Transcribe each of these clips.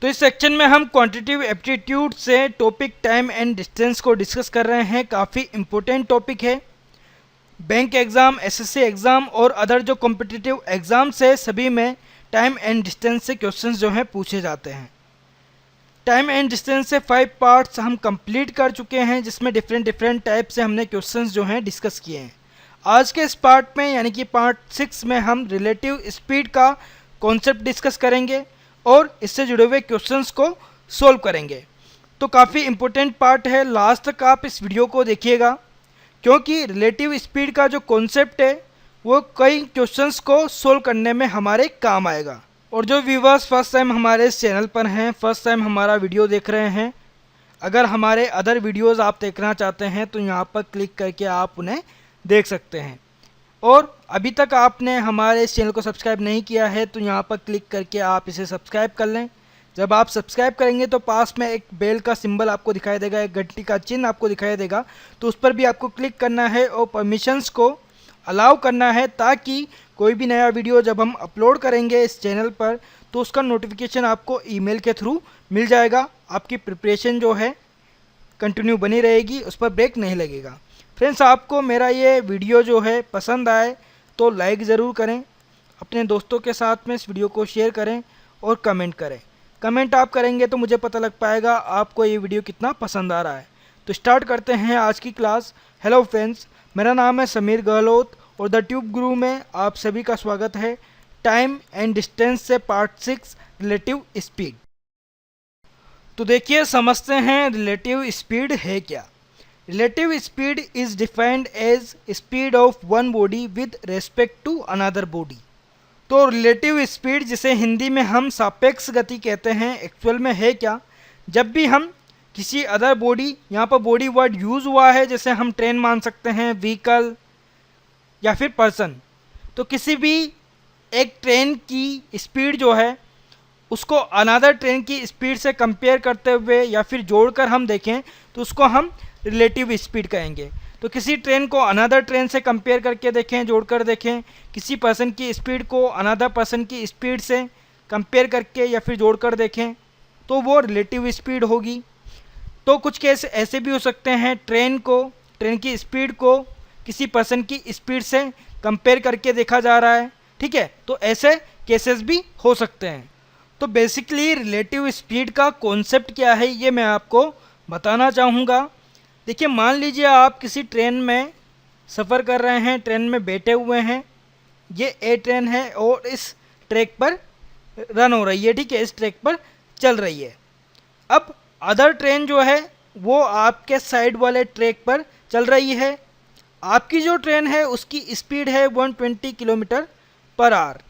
तो इस सेक्शन में हम क्वांटिटेटिव एप्टीट्यूड से टॉपिक टाइम एंड डिस्टेंस को डिस्कस कर रहे हैं। काफ़ी इंपॉर्टेंट टॉपिक है। बैंक एग्ज़ाम, एसएससी एग्ज़ाम और अदर जो कॉम्पिटिटिव एग्ज़ाम्स है सभी में टाइम एंड डिस्टेंस से क्वेश्चंस जो हैं पूछे जाते हैं। टाइम एंड डिस्टेंस से 5 पार्ट्स हम कंप्लीट कर चुके हैं, जिसमें डिफरेंट टाइप से हमने क्वेश्चंस जो हैं डिस्कस किए हैं। आज के इस पार्ट में यानी कि पार्ट 6 में हम रिलेटिव स्पीड का कॉन्सेप्ट डिस्कस करेंगे और इससे जुड़े हुए क्वेश्चंस को सोल्व करेंगे। तो काफ़ी इम्पोर्टेंट पार्ट है, लास्ट तक आप इस वीडियो को देखिएगा, क्योंकि रिलेटिव स्पीड का जो कॉन्सेप्ट है वो कई क्वेश्चंस को सोल्व करने में हमारे काम आएगा। और जो व्यूवर्स फर्स्ट टाइम हमारे इस चैनल पर हैं, फर्स्ट टाइम हमारा वीडियो देख रहे हैं, अगर हमारे अदर वीडियोज़ आप देखना चाहते हैं तो यहाँ पर क्लिक करके आप उन्हें देख सकते हैं। और अभी तक आपने हमारे इस चैनल को सब्सक्राइब नहीं किया है तो यहाँ पर क्लिक करके आप इसे सब्सक्राइब कर लें। जब आप सब्सक्राइब करेंगे तो पास में एक बेल का सिंबल आपको दिखाई देगा, एक घंटी का चिन्ह आपको दिखाई देगा, तो उस पर भी आपको क्लिक करना है और परमिशंस को अलाउ करना है, ताकि कोई भी नया वीडियो जब हम अपलोड करेंगे इस चैनल पर तो उसका नोटिफिकेशन आपको ईमेल के थ्रू मिल जाएगा। आपकी प्रिपरेशन जो है कंटिन्यू बनी रहेगी, उस पर ब्रेक नहीं लगेगा। फ्रेंड्स, आपको मेरा ये वीडियो जो है पसंद आए तो लाइक ज़रूर करें, अपने दोस्तों के साथ में इस वीडियो को शेयर करें और कमेंट करें। कमेंट आप करेंगे तो मुझे पता लग पाएगा आपको ये वीडियो कितना पसंद आ रहा है। तो स्टार्ट करते हैं आज की क्लास। हेलो फ्रेंड्स, मेरा नाम है समीर गहलोत और द ट्यूब गुरु में आप सभी का स्वागत है। टाइम एंड डिस्टेंस से पार्ट 6 रिलेटिव स्पीड। तो देखिए, समझते हैं रिलेटिव स्पीड है क्या। Relative speed is defined as speed of one body with respect to another body. तो रिलेटिव स्पीड, जिसे हिंदी में हम सापेक्ष गति कहते हैं, एक्चुअल में है क्या। जब भी हम किसी अदर बॉडी, यहाँ पर बॉडी वर्ड यूज़ हुआ है, जैसे हम ट्रेन मान सकते हैं, व्हीकल या फिर पर्सन, तो किसी भी एक ट्रेन की स्पीड जो है उसको अनदर ट्रेन की स्पीड से कंपेयर करते हुए या फिर जोड़कर हम देखें तो उसको हम रिलेटिव स्पीड कहेंगे। तो किसी ट्रेन को अनदर ट्रेन से कंपेयर करके देखें, जोड़कर देखें, किसी पर्सन की स्पीड को अनदर पर्सन की स्पीड से कंपेयर करके या फिर जोड़कर देखें तो वो रिलेटिव स्पीड होगी। तो कुछ केस ऐसे भी हो सकते हैं, ट्रेन की स्पीड को किसी पर्सन की स्पीड से कंपेयर करके देखा जा रहा है, ठीक है, तो ऐसे केसेस भी हो सकते हैं। तो बेसिकली रिलेटिव स्पीड का कॉन्सेप्ट क्या है ये मैं आपको बताना चाहूँगा। देखिए, मान लीजिए आप किसी ट्रेन में सफ़र कर रहे हैं, ट्रेन में बैठे हुए हैं, ये ए ट्रेन है और इस ट्रैक पर रन हो रही है, ठीक है, इस ट्रैक पर चल रही है। अब अदर ट्रेन जो है वो आपके साइड वाले ट्रैक पर चल रही है। आपकी जो ट्रेन है उसकी स्पीड है 120 किलोमीटर पर आवर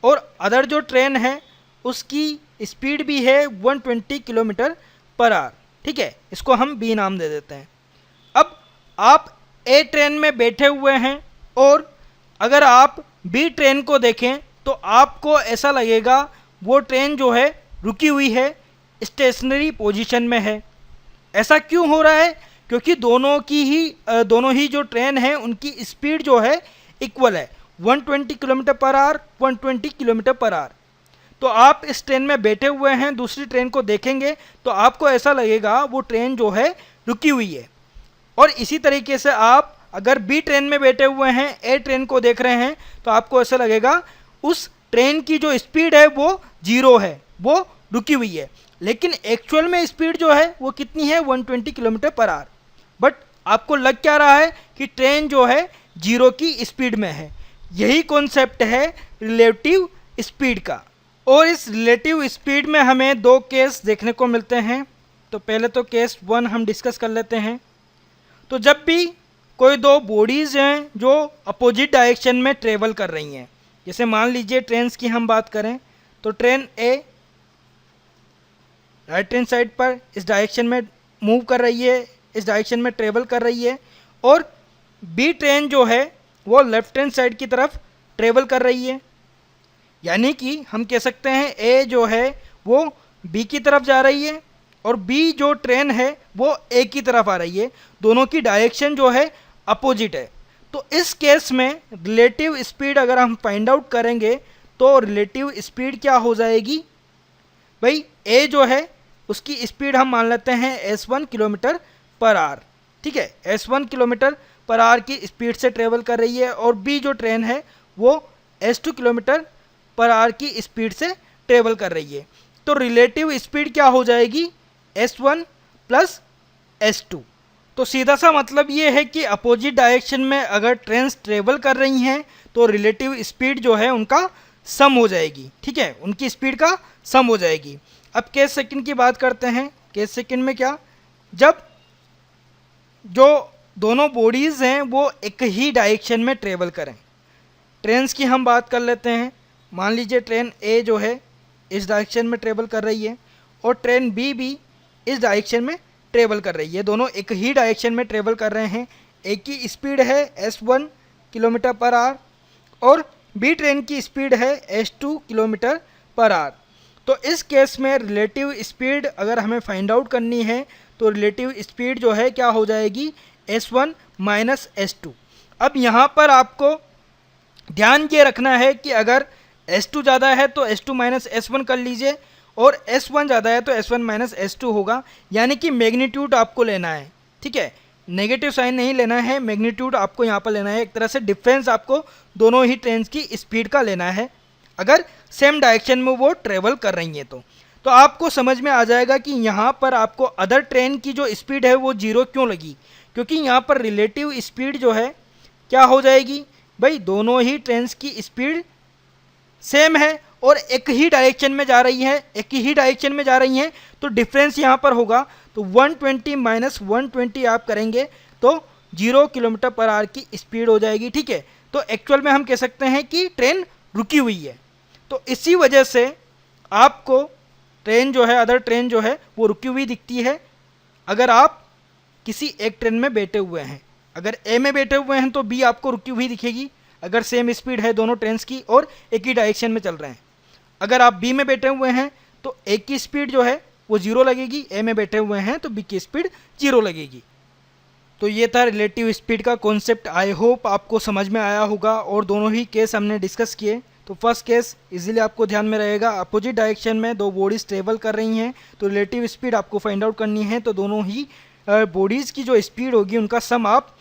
और अदर जो ट्रेन है उसकी स्पीड भी है 120 किलोमीटर पर आवर, ठीक है, इसको हम बी नाम दे देते हैं। अब आप ए ट्रेन में बैठे हुए हैं और अगर आप बी ट्रेन को देखें तो आपको ऐसा लगेगा वो ट्रेन जो है रुकी हुई है, स्टेशनरी पोजीशन में है। ऐसा क्यों हो रहा है? क्योंकि दोनों ही जो ट्रेन है उनकी स्पीड जो है इक्वल है, 120 kilometre per our, 120 kilometre per our. तो आप इस ट्रेन में बैठे हुए हैं, दूसरी ट्रेन को देखेंगे तो आपको ऐसा लगेगा वो ट्रेन जो है रुकी हुई है। और इसी तरीके से आप अगर बी ट्रेन में बैठे हुए हैं, ए ट्रेन को देख रहे हैं, तो आपको ऐसा लगेगा उस ट्रेन की जो स्पीड है वो 0 है, वो रुकी हुई है। लेकिन एक्चुअल में स्पीड जो है वो कितनी है? 120 किलोमीटर पर आवर। बट आपको लग क्या रहा है कि ट्रेन जो है 0 की स्पीड में है। यही कॉन्सेप्ट है रिलेटिव स्पीड का। और इस रिलेटिव स्पीड में हमें 2 केस देखने को मिलते हैं। तो पहले तो केस 1 हम डिस्कस कर लेते हैं। तो जब भी कोई 2 बॉडीज़ हैं जो अपोजिट डायरेक्शन में ट्रेवल कर रही हैं, जैसे मान लीजिए ट्रेन्स की हम बात करें तो ट्रेन ए राइट हैंड साइड पर इस डायरेक्शन में मूव कर रही है, इस डायरेक्शन में ट्रेवल कर रही है, और बी ट्रेन जो है वो लेफ्ट हैंड साइड की तरफ ट्रेवल कर रही है। यानी कि हम कह सकते हैं ए जो है वो बी की तरफ जा रही है और बी जो ट्रेन है वो ए की तरफ आ रही है। दोनों की डायरेक्शन जो है अपोजिट है। तो इस केस में रिलेटिव स्पीड अगर हम फाइंड आउट करेंगे तो रिलेटिव स्पीड क्या हो जाएगी? भाई ए जो है उसकी स्पीड हम मान लेते हैं S1 किलोमीटर पर आवर, ठीक है, S1 किलोमीटर पर आवर की स्पीड से ट्रेवल कर रही है, और बी जो ट्रेन है वो S2 किलोमीटर पर आवर की स्पीड से ट्रेवल कर रही है। तो रिलेटिव स्पीड क्या हो जाएगी, S1 प्लस S2। तो सीधा सा मतलब ये है कि अपोजिट डायरेक्शन में अगर ट्रेन्स ट्रेवल कर रही हैं तो रिलेटिव स्पीड जो है उनका सम हो जाएगी, ठीक है, उनकी स्पीड का सम हो जाएगी। अब केस सेकंड की बात करते हैं। केस सेकंड में क्या, जब जो दोनों बॉडीज़ हैं वो एक ही डायरेक्शन में ट्रेवल करें। ट्रेन्स की हम बात कर लेते हैं। मान लीजिए ट्रेन ए जो है इस डायरेक्शन में ट्रेवल कर रही है और ट्रेन बी भी इस डायरेक्शन में ट्रेवल कर रही है, दोनों एक ही डायरेक्शन में ट्रेवल कर रहे हैं। एक की स्पीड है S1 किलोमीटर पर आवर और बी ट्रेन की स्पीड है S2 किलोमीटर पर आवर। तो इस केस में रिलेटिव स्पीड अगर हमें फाइंड आउट करनी है तो रिलेटिव स्पीड जो है क्या हो जाएगी, S1 माइनस S2। अब यहाँ पर आपको ध्यान ये रखना है कि अगर S2 ज़्यादा है तो S2 माइनस S1 कर लीजिए, और S1 ज़्यादा है तो S1 माइनस S2 होगा, यानी कि मैग्नीट्यूड आपको लेना है, ठीक है, नेगेटिव साइन नहीं लेना है, मैग्नीट्यूड आपको यहाँ पर लेना है। एक तरह से डिफरेंस आपको दोनों ही ट्रेन्स की स्पीड का लेना है अगर सेम डायरेक्शन में वो ट्रेवल कर रही हैं तो आपको समझ में आ जाएगा कि यहाँ पर आपको अदर ट्रेन की जो स्पीड है वो जीरो क्यों लगी, क्योंकि यहाँ पर रिलेटिव स्पीड जो है क्या हो जाएगी, भाई दोनों ही ट्रेन्स की स्पीड सेम है और एक ही डायरेक्शन में जा रही है, एक ही डायरेक्शन में जा रही हैं, तो डिफरेंस यहाँ पर होगा। तो 120 माइनस 120 आप करेंगे तो 0 किलोमीटर पर आवर की स्पीड हो जाएगी, ठीक है। तो एक्चुअल में हम कह सकते हैं कि ट्रेन रुकी हुई है। तो इसी वजह से आपको ट्रेन जो है, अदर ट्रेन जो है वो रुकी हुई दिखती है अगर आप किसी एक ट्रेन में बैठे हुए हैं। अगर ए में बैठे हुए हैं तो बी आपको रुकी हुई दिखेगी अगर सेम स्पीड है दोनों ट्रेन्स की और एक ही डायरेक्शन में चल रहे हैं। अगर आप बी में बैठे हुए हैं तो ए की स्पीड जो है वो जीरो लगेगी, ए में बैठे हुए हैं तो बी की स्पीड जीरो लगेगी। तो ये था रिलेटिव स्पीड का कॉन्सेप्ट। आई होप आपको समझ में आया होगा और दोनों ही केस हमने डिस्कस किए। तो फर्स्ट केस इजीली आपको ध्यान में रहेगा, अपोजिट डायरेक्शन में दो बॉडीज़ ट्रेवल कर रही हैं तो रिलेटिव स्पीड आपको फाइंड आउट करनी है, तो दोनों ही बॉडीज़ की जो स्पीड होगी उनका सम आप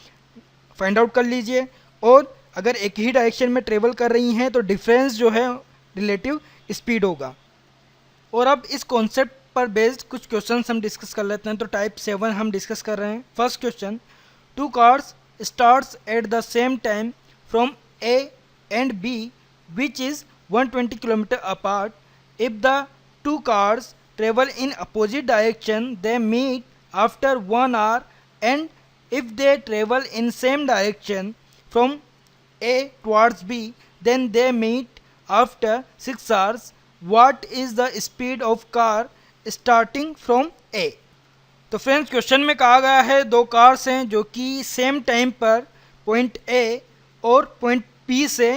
फाइंड आउट कर लीजिए। और अगर एक ही डायरेक्शन में ट्रेवल कर रही हैं तो डिफरेंस जो है रिलेटिव स्पीड होगा। और अब इस कॉन्सेप्ट पर बेस्ड कुछ क्वेश्चंस हम डिस्कस कर लेते हैं। तो टाइप 7 हम डिस्कस कर रहे हैं। First question, two cars starts at the same time from A and B which is 120 km apart. If the two cars travel in opposite direction they meet after 1 hour, and if they travel in same direction from A towards B then they meet after 6 hours. What is the speed of car starting from A? तो friends question में कहा गया है दो cars हैं जो कि same time पर पॉइंट ए और पॉइंट बी से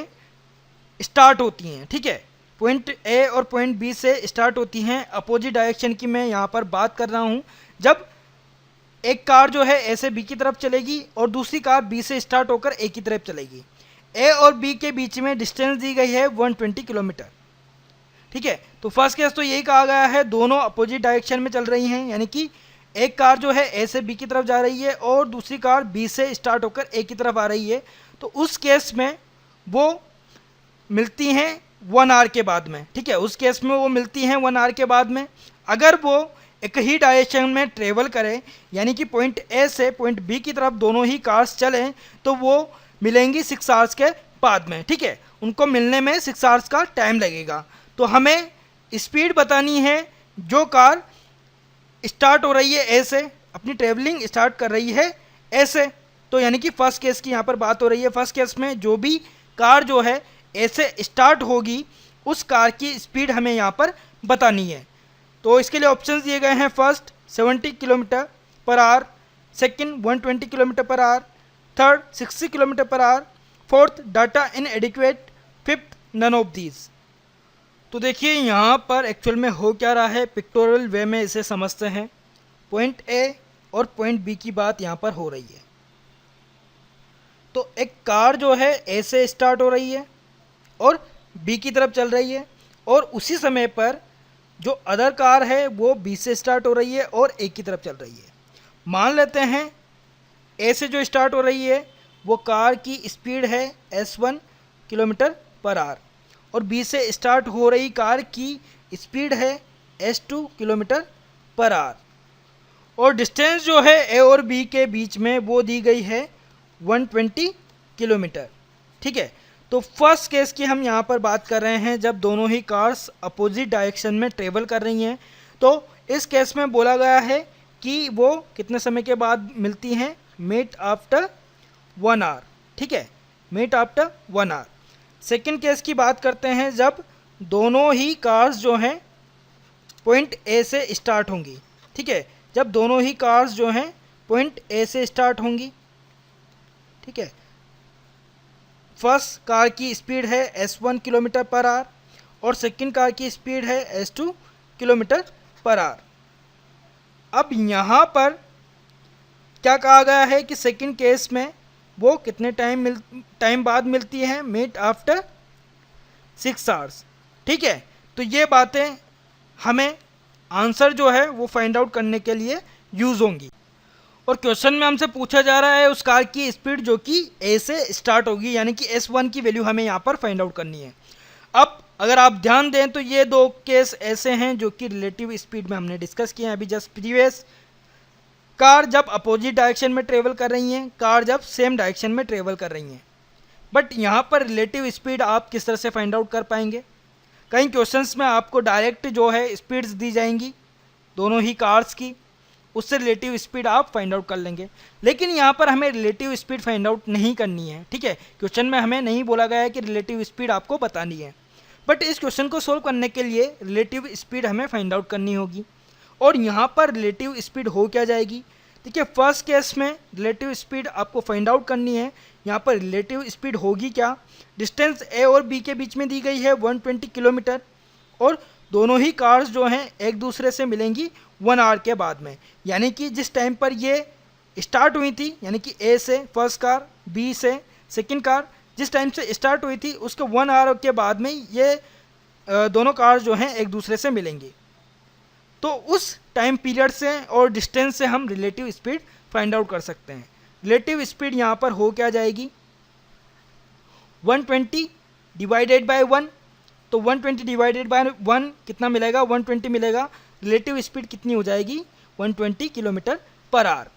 स्टार्ट होती हैं, ठीक है, पॉइंट ए और पॉइंट बी से स्टार्ट होती हैं। अपोजिट डायरेक्शन की मैं यहाँ पर बात कर रहा हूँ। जब एक कार जो है ए से बी की तरफ चलेगी और दूसरी कार बी से स्टार्ट होकर ए की तरफ चलेगी। ए और बी के बीच में डिस्टेंस दी गई है 120 किलोमीटर, ठीक है। तो फर्स्ट केस तो यही कहा गया है दोनों अपोजिट डायरेक्शन में चल रही हैं, यानी कि एक कार जो है ए से बी की तरफ जा रही है और दूसरी कार बी से स्टार्ट होकर ए की तरफ आ रही है। तो उस केस में वो मिलती हैं 1 आवर के बाद में, ठीक है, उस केस में वो मिलती हैं 1 आवर के बाद में। अगर वो एक ही डायरेक्शन में ट्रेवल करें, यानी कि पॉइंट ए से पॉइंट बी की तरफ दोनों ही कार्स चलें, तो वो मिलेंगी 6 आवर्स के बाद में, ठीक है, उनको मिलने में 6 आवर्स का टाइम लगेगा। तो हमें स्पीड बतानी है जो कार स्टार्ट हो रही है ए से, अपनी ट्रेवलिंग स्टार्ट कर रही है ए से। तो यानी कि फर्स्ट केस की यहाँ पर बात हो रही है। फर्स्ट केस में जो भी कार जो है ए से स्टार्ट होगी उस कार की स्पीड हमें यहाँ पर बतानी है। तो इसके लिए ऑप्शंस दिए गए हैं। First 70 kilometre per hour, second 120 kilometre per hour, third 60 kilometre per hour, fourth data inadequate, fifth none of these. तो देखिए यहाँ पर एक्चुअल में हो क्या रहा है, पिक्टोरियल वे में इसे समझते हैं। पॉइंट ए और पॉइंट बी की बात यहाँ पर हो रही है। तो एक कार जो है ए से स्टार्ट हो रही है और बी की तरफ चल रही है और उसी समय पर जो अदर कार है वो बी से स्टार्ट हो रही है और ए की तरफ चल रही है। मान लेते हैं ए से जो स्टार्ट हो रही है वो कार की स्पीड है S1 किलोमीटर पर आवर और बी से स्टार्ट हो रही कार की स्पीड है S2 किलोमीटर पर आवर और डिस्टेंस जो है ए और बी के बीच में वो दी गई है 120 किलोमीटर। ठीक है, तो फर्स्ट केस की हम यहाँ पर बात कर रहे हैं जब दोनों ही कार्स अपोजिट डायरेक्शन में ट्रेवल कर रही हैं। तो इस केस में बोला गया है कि वो कितने समय के बाद मिलती हैं, मीट आफ्टर 1 आवर। ठीक है, meet after 1 hour. Second case की बात करते हैं जब दोनों ही कार्स जो हैं पॉइंट ए से स्टार्ट होंगी। ठीक है, जब दोनों ही कार्स जो हैं पॉइंट ए से स्टार्ट होंगी। ठीक है, फर्स्ट कार की स्पीड है S1 किलोमीटर पर आवर और सेकंड कार की स्पीड है S2 किलोमीटर पर आवर। अब यहाँ पर क्या कहा गया है कि सेकंड केस में वो कितने टाइम बाद मिलती है, मीट आफ्टर 6 आवर्स। ठीक है, तो ये बातें हमें आंसर जो है वो फाइंड आउट करने के लिए यूज़ होंगी। और क्वेश्चन में हमसे पूछा जा रहा है उस कार की स्पीड जो कि ए से स्टार्ट होगी, यानी कि S1 की वैल्यू हमें यहाँ पर फाइंड आउट करनी है। अब अगर आप ध्यान दें तो ये दो केस ऐसे हैं जो कि रिलेटिव स्पीड में हमने डिस्कस किए हैं अभी जस्ट प्रीवियस। कार जब अपोजिट डायरेक्शन में ट्रेवल कर रही हैं, कार जब सेम डायरेक्शन में ट्रेवल कर रही हैं। बट यहाँ पर रिलेटिव स्पीड आप किस तरह से फाइंड आउट कर पाएंगे? कई क्वेश्चंस में आपको डायरेक्ट जो है स्पीड्स दी जाएंगी दोनों ही कार्स की, उससे रिलेटिव स्पीड आप फाइंड आउट कर लेंगे। लेकिन यहाँ पर हमें रिलेटिव स्पीड फाइंड आउट नहीं करनी है। ठीक है, क्वेश्चन में हमें नहीं बोला गया है कि रिलेटिव स्पीड आपको बतानी है, बट इस क्वेश्चन को सोल्व करने के लिए रिलेटिव स्पीड हमें फाइंड आउट करनी होगी। और यहाँ पर रिलेटिव स्पीड हो क्या जाएगी? देखिए, फर्स्ट केस में रिलेटिव स्पीड आपको फाइंड आउट करनी है। यहाँ पर रिलेटिव स्पीड होगी क्या? डिस्टेंस ए और बी के बीच में दी गई है 120 किलोमीटर और दोनों ही कार्स जो हैं एक दूसरे से मिलेंगी 1 आवर के बाद में, यानी कि जिस टाइम पर ये स्टार्ट हुई थी, यानी कि ए से फर्स्ट कार, बी से सेकंड कार, जिस टाइम से स्टार्ट हुई थी उसके 1 आवर के बाद में ये दोनों कार्स जो हैं एक दूसरे से मिलेंगी। तो उस टाइम पीरियड से और डिस्टेंस से हम रिलेटिव स्पीड फाइंड आउट कर सकते हैं। रिलेटिव स्पीड यहाँ पर हो क्या जाएगी? 120 डिवाइडेड बाय 1, तो 120 डिवाइडेड बाय 1 कितना मिलेगा? 120 मिलेगा। रिलेटिव स्पीड कितनी हो जाएगी? 120 kilometre per our.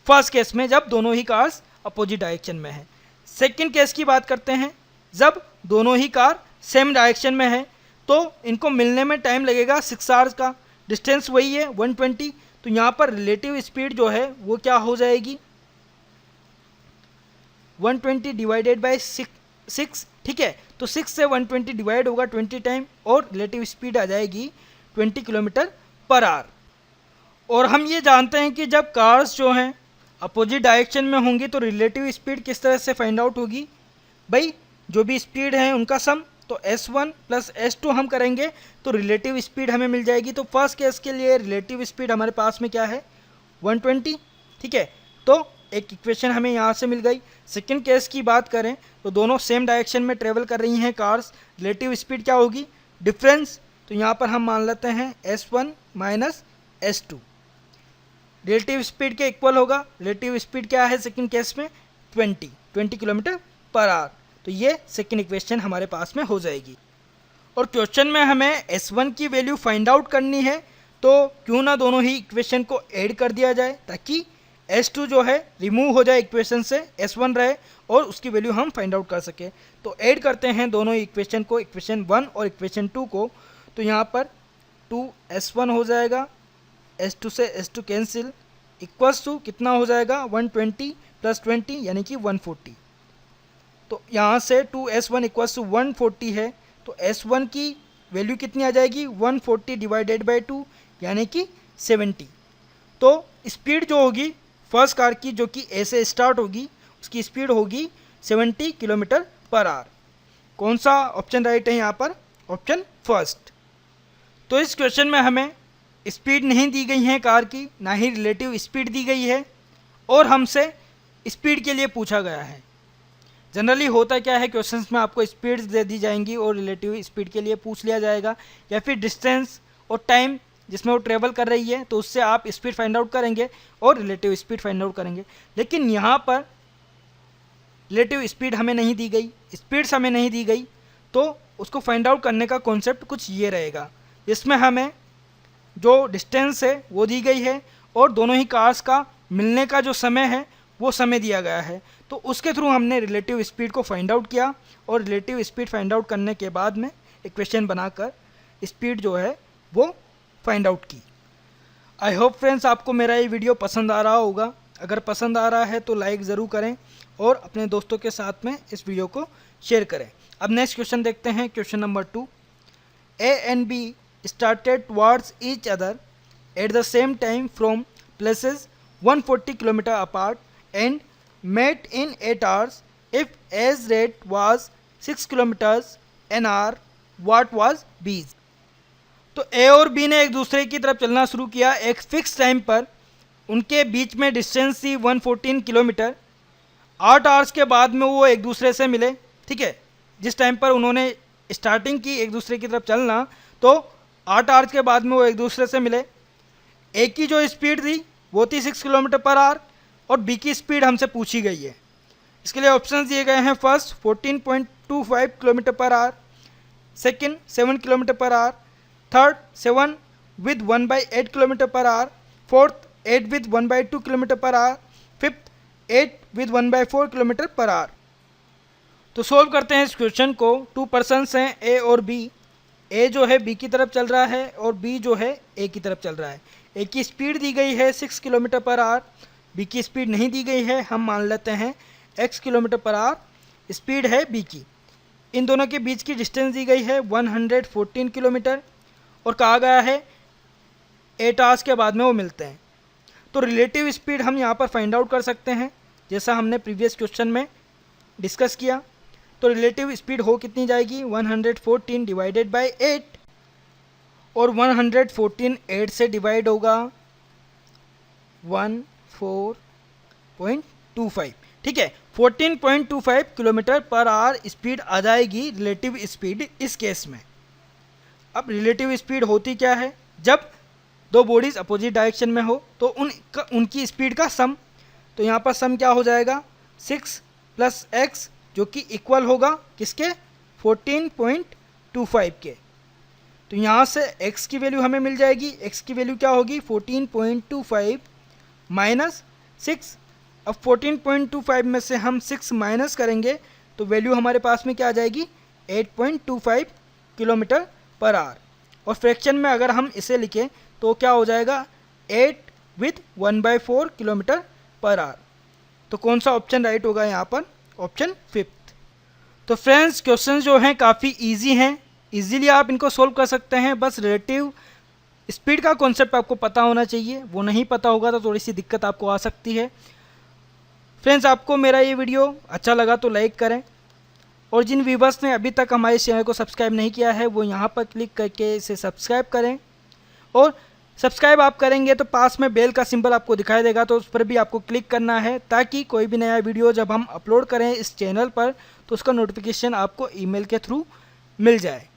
First case में जब दोनों ही कार्स अपोजिट डायरेक्शन में है। सेकंड केस की बात करते हैं जब दोनों ही कार सेम डायरेक्शन में है, तो इनको मिलने में टाइम लगेगा 6 आवर्स का। डिस्टेंस वही है 120, तो यहाँ पर रिलेटिव स्पीड जो है वो क्या हो जाएगी? 120 डिवाइडेड बाई 6। ठीक है, तो 6 से 120 डिवाइड होगा 20 टाइम और रिलेटिव स्पीड आ जाएगी 20 किलोमीटर पर आवर। और हम ये जानते हैं कि जब कार्स जो हैं अपोजिट डायरेक्शन में होंगी तो रिलेटिव स्पीड किस तरह से फाइंड आउट होगी? भाई जो भी स्पीड है उनका सम, तो S1 प्लस S2 हम करेंगे तो रिलेटिव स्पीड हमें मिल जाएगी। तो फर्स्ट केस के लिए रिलेटिव स्पीड हमारे पास में क्या है? 120। ठीक है, तो एक इक्वेशन हमें यहाँ से मिल गई। सेकंड केस की बात करें तो दोनों सेम डायरेक्शन में ट्रेवल कर रही हैं कार्स, रिलेटिव स्पीड क्या होगी? डिफरेंस, तो यहाँ पर हम मान लेते हैं S1 minus S2 relative speed के इक्वल होगा। रिलेटिव स्पीड क्या है सेकंड केस में? 20 किलोमीटर पर आवर। तो ये सेकंड इक्वेशन हमारे पास में हो जाएगी। और क्वेश्चन में हमें S1 की वैल्यू फाइंड आउट करनी है, तो क्यों ना दोनों ही इक्वेशन को ऐड कर दिया जाए ताकि S2 जो है रिमूव हो जाए इक्वेशन से, S1 रहे और उसकी वैल्यू हम फाइंड आउट कर सके। तो ऐड करते हैं दोनों ही इक्वेशन को, इक्वेशन 1 और इक्वेशन 2 को। तो यहाँ पर 2S1 हो जाएगा, S2 से S2 कैंसिल, इक्वल्स टू कितना हो जाएगा? 120 प्लस 20 यानी कि 140। तो यहाँ से 2S1 इक्वल्स टू 140 है, तो S1 की वैल्यू कितनी आ जाएगी? 140 डिवाइडेड बाई 2 यानी कि 70। तो स्पीड जो होगी फर्स्ट कार की, जो कि ए से स्टार्ट होगी, उसकी स्पीड होगी 70 किलोमीटर पर आवर। कौन सा ऑप्शन राइट है यहाँ पर? Option first. तो इस क्वेश्चन में हमें स्पीड नहीं दी गई है कार की, ना ही रिलेटिव स्पीड दी गई है, और हमसे स्पीड के लिए पूछा गया है। जनरली होता क्या है, क्वेश्चंस में आपको स्पीड्स दे दी जाएंगी और रिलेटिव स्पीड के लिए पूछ लिया जाएगा, या फिर डिस्टेंस और टाइम जिसमें वो ट्रेवल कर रही है, तो उससे आप स्पीड फाइंड आउट करेंगे और रिलेटिव स्पीड फाइंड आउट करेंगे। लेकिन यहाँ पर रिलेटिव स्पीड हमें नहीं दी गई, स्पीड्स हमें नहीं दी गई, तो उसको फाइंड आउट करने का कॉन्सेप्ट कुछ ये रहेगा, जिसमें हमें जो डिस्टेंस है वो दी गई है और दोनों ही कार्स का मिलने का जो समय है वो समय दिया गया है। तो उसके थ्रू हमने रिलेटिव स्पीड को फाइंड आउट किया और रिलेटिव स्पीड फाइंड आउट करने के बाद में इक्वेशन बनाकर स्पीड जो है वो फाइंड आउट की। आई होप फ्रेंड्स आपको मेरा ये वीडियो पसंद आ रहा होगा। अगर पसंद आ रहा है तो लाइक ज़रूर करें और अपने दोस्तों के साथ में इस वीडियो को शेयर करें। अब नेक्स्ट क्वेश्चन देखते हैं, question number 2। A and B started towards each other at the same time from places 140 km apart and met in 8 hours. If A's rate was 6 kilometers an hour, what was B's? तो ए और B ने एक दूसरे की तरफ चलना शुरू किया एक फिक्स टाइम पर। उनके बीच में डिस्टेंस थी 114 किलोमीटर। 8 आवर्स के बाद में वो एक दूसरे से मिले, ठीक है। जिस टाइम पर उन्होंने स्टार्टिंग की एक दूसरे की तरफ चलना, तो 8 आवर्स के बाद में वो एक दूसरे से मिले। ए की जो स्पीड थी वो थी 6 किलोमीटर पर आवर और बी की स्पीड हमसे पूछी गई है। इसके लिए ऑप्शन दिए गए हैं, first 14.25 kilometre per hour, second 7 kilometre per hour, third 7 with 1/8 kilometre per hour, fourth 8 with 1/2 kilometre per our, fifth 8 with 1/4 kilometre per our. तो सोल्व करते हैं इस क्वेश्चन को। 2 पर्सन्स हैं ए और बी। ए जो है बी की तरफ चल रहा है और बी जो है ए की तरफ चल रहा है। ए की स्पीड दी गई है 6 किलोमीटर पर आवर, बी की स्पीड नहीं दी गई है, हम मान लेते हैं x kilometre per our speed है बी की। इन दोनों के बीच की डिस्टेंस दी गई है 114 किलोमीटर और कहा गया है 8 आवर्स के बाद में वो मिलते हैं। तो रिलेटिव स्पीड हम यहाँ पर फाइंड आउट कर सकते हैं, जैसा हमने प्रीवियस क्वेश्चन में डिस्कस किया। तो रिलेटिव स्पीड हो कितनी जाएगी, 114 डिवाइडेड बाय 8 और 114 8 से डिवाइड होगा 14.25, ठीक है। 14.25 किलोमीटर पर आवर स्पीड आ जाएगी रिलेटिव स्पीड इस केस में। अब रिलेटिव स्पीड होती क्या है, जब दो बॉडीज अपोजिट डायरेक्शन में हो तो उनकी स्पीड का सम। तो यहाँ पर सम क्या हो जाएगा, 6 + x जो कि इक्वल होगा किसके, 14.25 के। तो यहाँ से x की वैल्यू हमें मिल जाएगी। x की वैल्यू क्या होगी, 14.25 माइनस 6। अब 14.25 में से हम 6 माइनस करेंगे तो वैल्यू हमारे पास में क्या आ जाएगी, 8.25 किलोमीटर पर आवर। और फ्रैक्शन में अगर हम इसे लिखें तो क्या हो जाएगा, 8 विद 1/4 किलोमीटर पर आवर। तो कौन सा ऑप्शन राइट होगा यहाँ पर, ऑप्शन 5th। तो फ्रेंड्स क्वेश्चन जो हैं काफ़ी इजी हैं, इजीली आप इनको सोल्व कर सकते हैं। बस रिलेटिव स्पीड का कॉन्सेप्ट आपको पता होना चाहिए, वो नहीं पता होगा तो थोड़ी सी दिक्कत आपको आ सकती है। फ्रेंड्स आपको मेरा ये वीडियो अच्छा लगा तो लाइक करें और जिन व्यूवर्स ने अभी तक हमारे चैनल को सब्सक्राइब नहीं किया है वो यहाँ पर क्लिक करके इसे सब्सक्राइब करें। और सब्सक्राइब आप करेंगे तो पास में बेल का सिंबल आपको दिखाई देगा, तो उस पर भी आपको क्लिक करना है ताकि कोई भी नया वीडियो जब हम अपलोड करें इस चैनल पर तो उसका नोटिफिकेशन आपको ईमेल के थ्रू मिल जाए।